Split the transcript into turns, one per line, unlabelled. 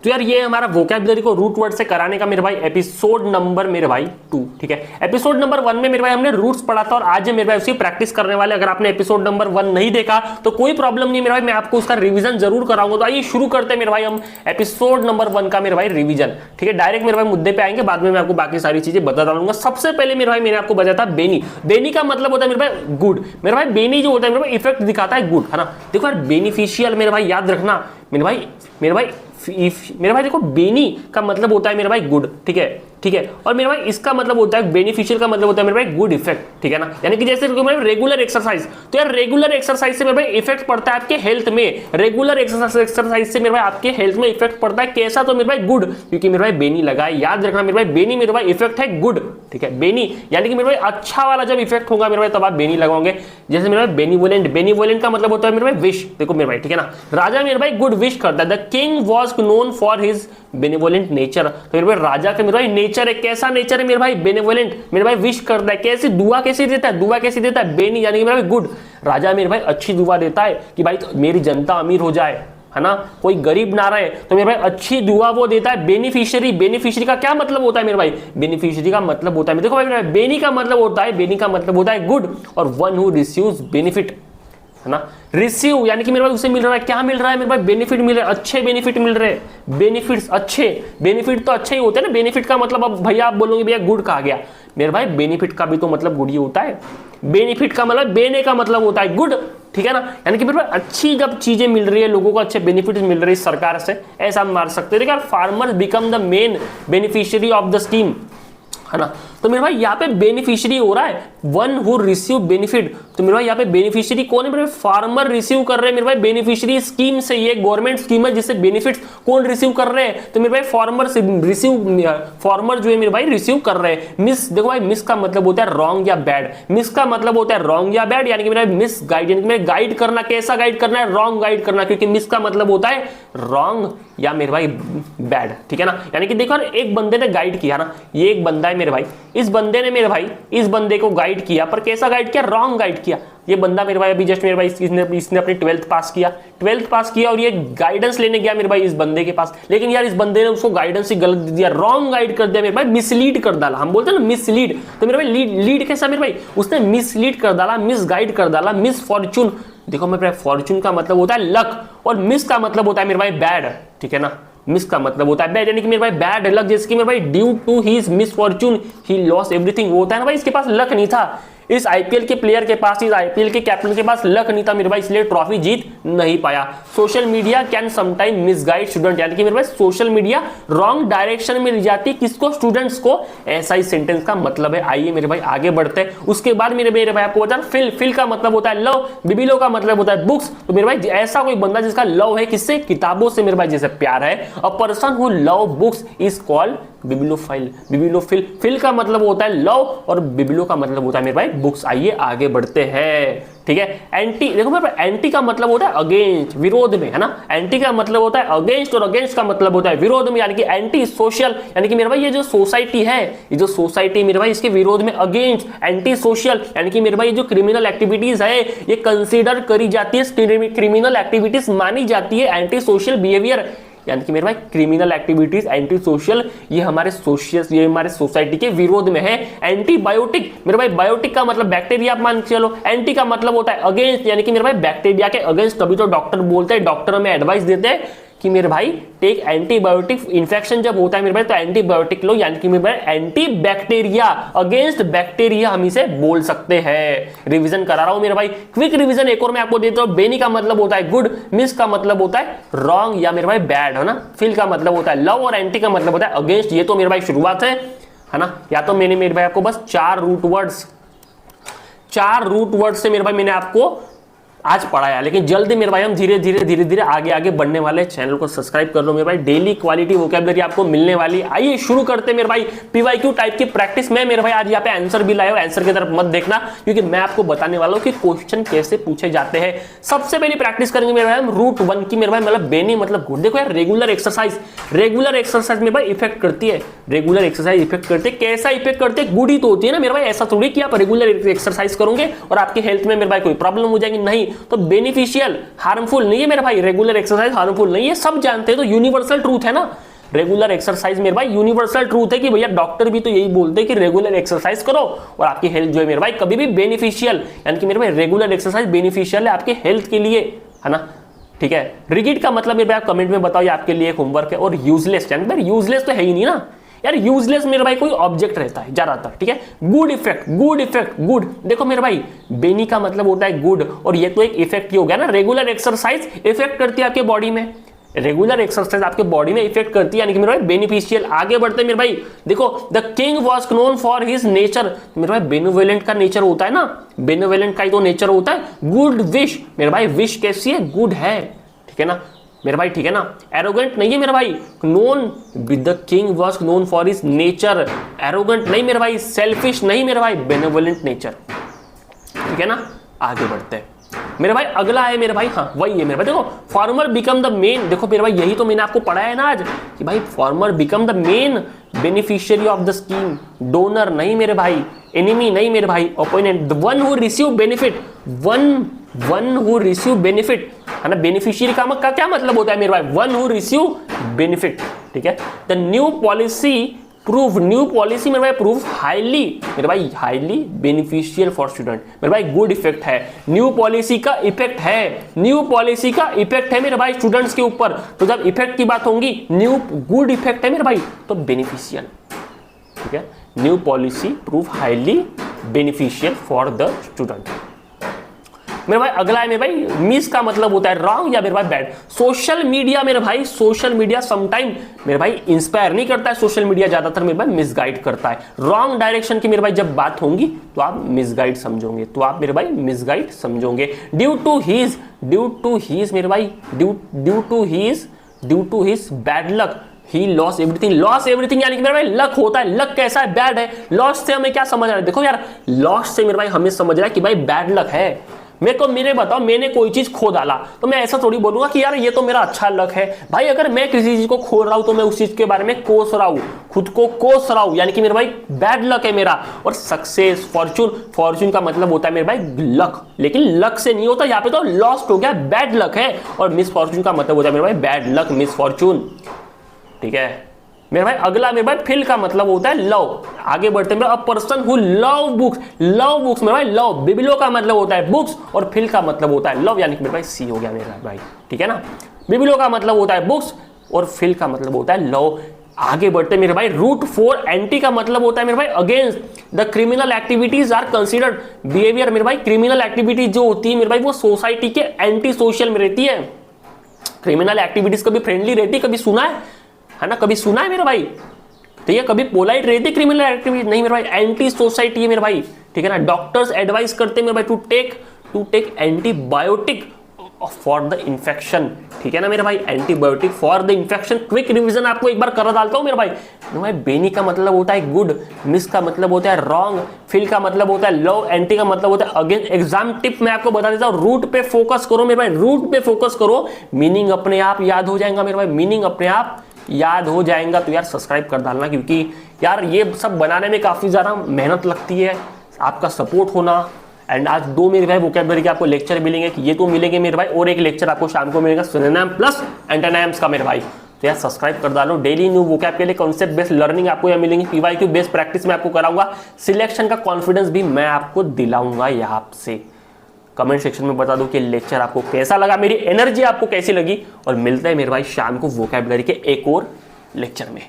तो यार ये हमारा वोकैबुलरी को रूट वर्ड से कराने का मेरे भाई एपिसोड नंबर मेरे भाई 2, ठीक है। एपिसोड नंबर 1 में मेरे भाई हमने रूट्स पढ़ा था और आज मेरे भाई उसी प्रैक्टिस करने वाले। अगर आपने एपिसोड नंबर 1 नहीं देखा तो कोई प्रॉब्लम नहीं मेरे भाई, मैं आपको उसका रिवीजन जरूर कराऊंगा। तो आइए शुरू करते हैं मेरे भाई हम एपिसोड नंबर 1 का मेरे भाई रिवीजन, ठीक है। डायरेक्ट मेरे भाई मुद्दे पे आएंगे, बाद में मैं आपको बाकी सारी चीजें बता दूंगा। सबसे पहले मेरे भाई मैंने आपको बताया था बेनी। बेनी का मतलब होता है मेरे भाई गुड। मेरे भाई बेनी जो होता है मेरे भाई इफेक्ट दिखाता है गुड, है ना। देखो यार बेनिफिशियल मेरे भाई याद रखना मेरे भाई देखो बेनी का मतलब होता है मेरे भाई गुड, ठीक है, ठीक है। और मेरे भाई इसका मतलब होता है बेनिफिशियल का मतलब होता है मेरे भाई गुड इफेक्ट, ठीक है ना। यानी कि जैसे रेगुलर एक्सरसाइज, तो यार रेगुलर एक्सरसाइज से मेरे भाई इफेक्ट पड़ता है आपके हेल्थ में। रेगुलर एक्सरसाइज से मेरे भाई आपके हेल्थ में इफेक्ट पड़ता है कैसा, तो मेरे भाई गुड, क्योंकि मेरे भाई बेनी लगा है। याद रखना मेरे भाई बेनी मेरे भाई इफेक्ट है गुड, ठीक है। बेनी यानी कि मेरे भाई अच्छा वाला जब इफेक्ट होगा मेरे भाई तब आप बेनी लगाओगे। जैसे मेरे भाई बेनीवोलेंट, बेनीवोलेंट का मतलब होता है मेरे भाई विश। देखो मेरे भाई, ठीक है ना, राजा मेरे भाई गुड विश करता है। The king was known for his benevolent nature. तो मेरे भाई राजा का मेरे भाई नेचर है, कैसा नेचर है मेरे भाई, बेनिवोलेंट। मेरे भाई विश करता है कैसे, दुआ कैसे देता है, दुआ कैसे देता है, बेनी यानी कि मेरे भाई गुड। राजा मेरे भाई अच्छी दुआ देता है कि भाई तो मेरी जनता अमीर हो जाए, है ना, कोई गरीब ना रहे, तो मेरे भाई अच्छी दुआ वो देता है। बेनिफिशियरी, बेनिफिशियरी का क्या मतलब होता है मेरे भाई, बेनिफिशियरी का मतलब होता है, देखो भाई बेनी का मतलब होता है, बेनी का मतलब होता है गुड, और वन हु रिसीव्स बेनिफिट, है ना। रिसीव यानी कि मेरे भाई उसे मिल रहा है, क्या मिल रहा है मेरे भाई, बेनिफिट मिल रहा है, अच्छे बेनिफिट मिल रहे हैं। बेनिफिट्स अच्छे, बेनिफिट तो अच्छे ही होते हैं ना। बेनिफिट का मतलब अब भैया आप बोलोगे भैया गुड कहा गया, मेरे भाई बेनिफिट का भी तो मतलब गुड ही होता है। बेनिफिट का मतलब बेने का मतलब होता है गुड, ठीक है ना। यानी कि मेरे भाई अच्छी जब चीजें मिल रही है लोगों को, अच्छे बेनिफिट मिल रही है सरकार से, ऐसा मार सकते हैं। Farmers become the main beneficiary of the scheme, है ना। तो मेरे भाई यहाँ पे बेनिफिशियरी हो रहा है वन हु रिसीव बेनिफिट। तो मेरे भाई यहाँ पे बेनिफिशियरी कौन है मेरे भाई, फार्मर रिसीव कर रहे हैं मेरे भाई बेनिफिशियरी स्कीम से। ये गवर्नमेंट स्कीम है जिससे बेनिफिट्स कौन रिसीव कर रहे हैं, तो मेरे भाई फार्मर से रिसीव, फार्मर जो है मेरे भाई रिसीव कर रहे हैं। मिस, देखो भाई मिस का मतलब होता है रॉन्ग या बैड। मिस का मतलब होता है रॉन्ग या बैड, यानी कि मेरा मिस गाइड, यानी कि मेरा गाइड करना, कैसा गाइड करना है, रॉन्ग गाइड करना, क्योंकि मिस का मतलब होता है रॉन्ग या मेरे भाई बैड, ठीक है ना। यानी कि देखो एक बंदे ने गाइड किया ना, ये एक बंदा है मेरे भाई, इस बंदे ने मेरे भाई इस बंदे को गाइड किया, पर कैसा गाइड किया, रॉन्ग गाइड किया। ये बंदा मेरे भाई अभी जस्ट मेरे भाई इसने अपनी 12th पास किया, 12th पास किया और ये गाइडेंस लेने गया मेरे भाई इस बंदे के पास, लेकिन यार इस बंदे ने उसको गाइडेंस ही गलत दिया, रॉन्ग गाइड कर दिया मेरे भाई, मिसलीड कर डाला। हम बोलते हैं ना मिसलीड, तो मेरे भाई लीड कैसा मेरे भाई, उसने मिसलीड कर डाला, मिस गाइड कर डाला, मिस फॉर्चून। देखो मेरे भाई फॉर्चून का मतलब होता है लक, और मिस का मतलब होता है मेरे भाई बैड, ठीक है ना। मिस का मतलब होता है बैड, यानी कि मेरे भाई बैड लक, जैसे कि मेरे भाई due to his misfortune he lost everything. वो होता है ना भाई इसके पास लक नहीं था, इस आईपीएल के प्लेयर के पास, इस आईपीएल के कैप्टन के पास लक नहीं था मेरे भाई, इसलिए ट्रॉफी जीत नहीं पाया। Social media can sometime misguide student, यानी कि मेरे भाई सोशल मीडिया रॉन्ग डायरेक्शन में ले जाती है किसको, स्टूडेंट्स को। ऐसा ही सेंटेंस का मतलब है। आइए मेरे भाई आगे बढ़ते हैं। उसके बाद मेरे भाई आपको बता, फिल का मतलब होता है लव, बिबिलो का मतलब होता है बुक्स। तो मेरे भाई ऐसा कोई बंदा जिसका लव है किससे, किताबों से मेरे भाई जैसे प्यार है, a person who love books is called bibliophile. Bibliophile, phil का मतलब होता है लव और बिबिलो का मतलब होता है मेरे भाई बुक्स। आइए आगे बढ़ते हैं, ठीक है। एंटी, देखो मेरे भाई एंटी का मतलब होता है अगेंस्ट, विरोध में, है ना। एंटी का मतलब होता है अगेंस्ट और अगेंस्ट का मतलब होता है विरोध में, यानी कि एंटी सोशल, यानी कि मेरे भाई ये जो सोसाइटी है, ये जो सोसाइटी मेरे भाई इसके विरोध में अगेंस्ट, एंटी सोशल, यानी कि मेरे भाई ये जो क्रिमिनल एक्टिविटीज है ये कंसीडर करी जाती है, क्रिमिनल एक्टिविटीज मानी जाती है, एंटी सोशल बिहेवियर, यानी कि मेरे भाई क्रिमिनल एक्टिविटीज, एंटी सोशल, ये हमारे सोसाइटी के विरोध में है। एंटीबायोटिक, मेरे भाई बायोटिक का मतलब बैक्टीरिया आप मान के चलो, एंटी का मतलब होता है अगेंस्ट, यानी कि मेरे भाई बैक्टीरिया के अगेंस्ट। तभी तो डॉक्टर बोलते हैं, डॉक्टर हमें एडवाइस देते हैं कि मेरे भाई टेक एंटीबायोटिक, इन्फेक्शन जब होता है मेरे भाई तो एंटीबायोटिक लो, यानी कि मेरे भाई एंटी बैक्टीरिया, अगेंस्ट बैक्टीरिया हम इसे बोल सकते हैं। रिवीजन करा रहा हूं मेरे भाई, क्विक रिवीजन एक और मैं आपको देता हूं। बेनी का मतलब होता है गुड, मिस का मतलब होता है रॉन्ग या मेरे भाई बैड, है ना। फिल का मतलब होता है लव और एंटी का मतलब होता है अगेंस्ट। ये तो मेरे भाई शुरुआत है ना। या तो मैंने मेरे भाई आपको बस 4 रूट वर्ड्स से मेरे भाई मैंने आपको आज पढ़ाया, लेकिन जल्दी मेरे भाई हम धीरे धीरे आगे बढ़ने वाले। चैनल को सब्सक्राइब कर लो मेरे भाई, डेली क्वालिटी वोकैबुलरी आपको मिलने वाली। आइए शुरू करते मेरे भाई पीवाईक्यू टाइप की प्रैक्टिस में। मेरे भाई आज यहाँ पे आंसर भी लाए हो, आंसर की तरफ मत देखना क्योंकि मैं आपको बताने वाला हूँ कि क्वेश्चन कैसे पूछे जाते हैं। सबसे पहले प्रैक्टिस करेंगे मेरे भाई हम रूट 1 की। मेरे भाई मतलब बेनी मतलब गुड। देखो यार रेगुलर एक्सरसाइज मेरे भाई इफेक्ट करती है, रेगुलर एक्सरसाइज इफेक्ट करती है। कैसा इफेक्ट करती है, गुड ही तो होती है ना मेरे भाई। ऐसा थोड़ी कि आप रेगुलर एक्सरसाइज करोगे और आपकी हेल्थ में मेरे भाई कोई प्रॉब्लम हो जाएगी, नहीं। तो बेनिफिशियल, हार्मफुल नहीं है मेरे भाई। रेगुलर एक्सरसाइज हार्मफुल नहीं है, सब जानते हैं, तो यूनिवर्सल ट्रूथ है ना। रेगुलर एक्सरसाइज मेरे भाई यूनिवर्सल ट्रूथ है कि भैया डॉक्टर भी तो यही बोलते हैं कि रेगुलर एक्सरसाइज करो और आपकी हेल्थ जो है मेरे भाई कभी भी बेनिफिशियल, यानी कि मेरे भाई रेगुलर एक्सरसाइज बेनिफिशियल है आपके हेल्थ के लिए, है ना। ठीक है, रिगिड का मतलब मेरे भाई आप कमेंट में बताओ, ये आपके लिए एक होमवर्क है। और यूजलेस, यानी भाई यूजलेस तो है ही नहीं ना यार। यूजलेस मेरे भाई कोई ऑब्जेक्ट रहता है ज्यादातर, ठीक है। Good effect, good effect, good, देखो मेरे भाई बेनी का मतलब होता है गुड, और ये तो एक इफेक्ट ही हो गया ना। रेगुलर एक्सरसाइज इफेक्ट करती है आपके बॉडी में, रेगुलर एक्सरसाइज आपके बॉडी में इफेक्ट करती है, यानी कि मेरे भाई बेनिफिशियल। आगे बढ़ते मेरे भाई, देखो the king was known for his nature, मेरे भाई बेनिवोलेंट का नेचर होता है ना, बेनिवोलेंट का ही तो नेचर होता है। गुड विश, मेरे भाई विश कैसी है, गुड है, ठीक है ना मेरे भाई, ठीक है ना। एरोगेंट नहीं है मेरे भाई, known the king was known for his nature, arrogant नहीं मेरे भाई, सेल्फिश नहीं मेरे भाई, बेनिवोलेंट नेचर, ठीक है ना। आगे बढ़ते हैं मेरे भाई, अगला है मेरे भाई, हाँ वही है मेरे भाई, देखो फार्मर बिकम द मेन, देखो मेरे भाई यही तो मैंने आपको पढ़ाया है ना आज कि भाई farmer become the main beneficiary of the scheme. Donor नहीं मेरे भाई, एनिमी नहीं मेरे भाई, opponent, the one who receive benefit, one who receive benefit, है ना। बेनिफिशियरी का क्या मतलब होता है मेरे भाई, वन हु रिसीव बेनिफिट, ठीक है। The new policy prove, new policy मेरे भाई प्रूव हाईली, मेरे भाई हाईली बेनिफिशियल फॉर स्टूडेंट, मेरे भाई गुड इफेक्ट है, न्यू पॉलिसी का इफेक्ट है, न्यू पॉलिसी का इफेक्ट है मेरे भाई स्टूडेंट्स के ऊपर। तो जब इफेक्ट की बात होगी, न्यू गुड इफेक्ट है मेरे भाई, तो बेनिफिशियल, ठीक है। New policy prove highly beneficial for the student. मेरे भाई अगला है मेरे भाई, मिस का मतलब होता है रॉन्ग या मेरे भाई बैड। सोशल मीडिया मेरे भाई, सोशल मीडिया समटाइम मेरे भाई इंस्पायर नहीं करता है, सोशल मीडिया ज्यादातर मेरे भाई मिसगाइड करता है। रॉन्ग डायरेक्शन की मेरे भाई जब बात होगी तो आप मिसगाइड समझोगे, तो आप मेरे भाई मिसगाइड समझोगे। ड्यू टू हीज मेरे भाई, due to his bad luck he loss everything, यानी कि मेरे भाई लक होता है, लक कैसा है, बैड है। लॉस से हमें क्या समझ रहा है, देखो यार लॉस से मेरे भाई हमें समझ रहा है कि भाई बैड लक है। मेरे बताओ, मैंने कोई चीज खो डाला तो मैं ऐसा थोड़ी बोलूंगा कि यार ये तो मेरा अच्छा लक है भाई। अगर मैं किसी चीज को खो रहा हूं तो मैं उस चीज के बारे में कोस रहा हूं, खुद को कोस रहा हूं, यानी कि मेरे भाई बैड लक है मेरा। और सक्सेस, फॉर्चून का मतलब होता है मेरे भाई लक, लेकिन लक से नहीं होता, यहाँ पे तो लॉस्ट हो गया, बैड लक है। और मिसफॉर्चून का मतलब होता है मेरे भाई बैड लक, मिसफॉर्चून, ठीक है मेरे भाई। अगला मेरे भाई फिल का मतलब होता है लव। आगे बढ़ते हैं, अ पर्सन हु लव बुक्स मेरे भाई, लव बिबिलो का मतलब होता है बुक्स, और फिल का मतलब होता है लव, यानी कि मेरे भाई सी हो गया मेरा भाई, ठीक है ना। बिबिलो का मतलब होता है बुक्स और फिल का मतलब होता है लव। आगे बढ़ते मेरे भाई, रूट फॉर एंटी का मतलब होता है मेरे भाई against. The criminal activities are considered behaviour, मेरे भाई क्रिमिनल एक्टिविटीज जो होती है मेरे भाई वो सोसाइटी के एंटी सोशल में रहती है। क्रिमिनल एक्टिविटीज कभी फ्रेंडली रहती, कभी सुना है ना, कभी सुना है मेरे भाई, ठीक है। कभी पोलाइट रहती क्रिमिनल एक्टिविटी नहीं मेरे भाई, एंटी सोसाइटी है मेरे भाई, ठीक है ना। डॉक्टर्स एडवाइस करते हैं मेरे भाई to take antibiotic for the infection, ठीक है ना मेरे भाई, antibiotic for the infection. Quick revision आपको एक बार करा डालता हूं मेरे भाई। बेनी का मतलब होता है गुड, मिस का मतलब होता है रॉन्ग, फिल का मतलब होता है लव, एंटी का मतलब होता है अगेन। एग्जाम टिप मैं आपको बता देता हूं, रूट पे फोकस करो मेरे भाई, रूट पे फोकस करो, मीनिंग अपने आप याद हो जाएगा मेरे भाई, मीनिंग अपने आप याद हो जाएगा। तो यार सब्सक्राइब कर डालना, क्योंकि यार ये सब बनाने में काफी ज्यादा मेहनत लगती है, आपका सपोर्ट होना। एंड आज 2 मेरे भाई वोकैबुलरी के आपको लेक्चर मिलेंगे, कि ये तो मिलेंगे मेरे भाई, और एक लेक्चर आपको शाम को मिलेगा सिनोनिम प्लस एंटोनिम्स का मेरे भाई। तो यार सब्सक्राइब कर डालो, डेली न्यू वोकैब के लिए कॉन्सेप्ट बेस्ड लर्निंग आपको यहाँ मिलेंगी, पीवाईक्यू बेस्ड प्रैक्टिस में आपको कराऊंगा, सिलेक्शन का कॉन्फिडेंस भी मैं आपको दिलाऊंगा यहाँ से। कमेंट सेक्शन में बता दो कि लेक्चर आपको कैसा लगा, मेरी एनर्जी आपको कैसी लगी, और मिलते हैं मेरे भाई शाम को वोकैबुलरी के एक और लेक्चर में।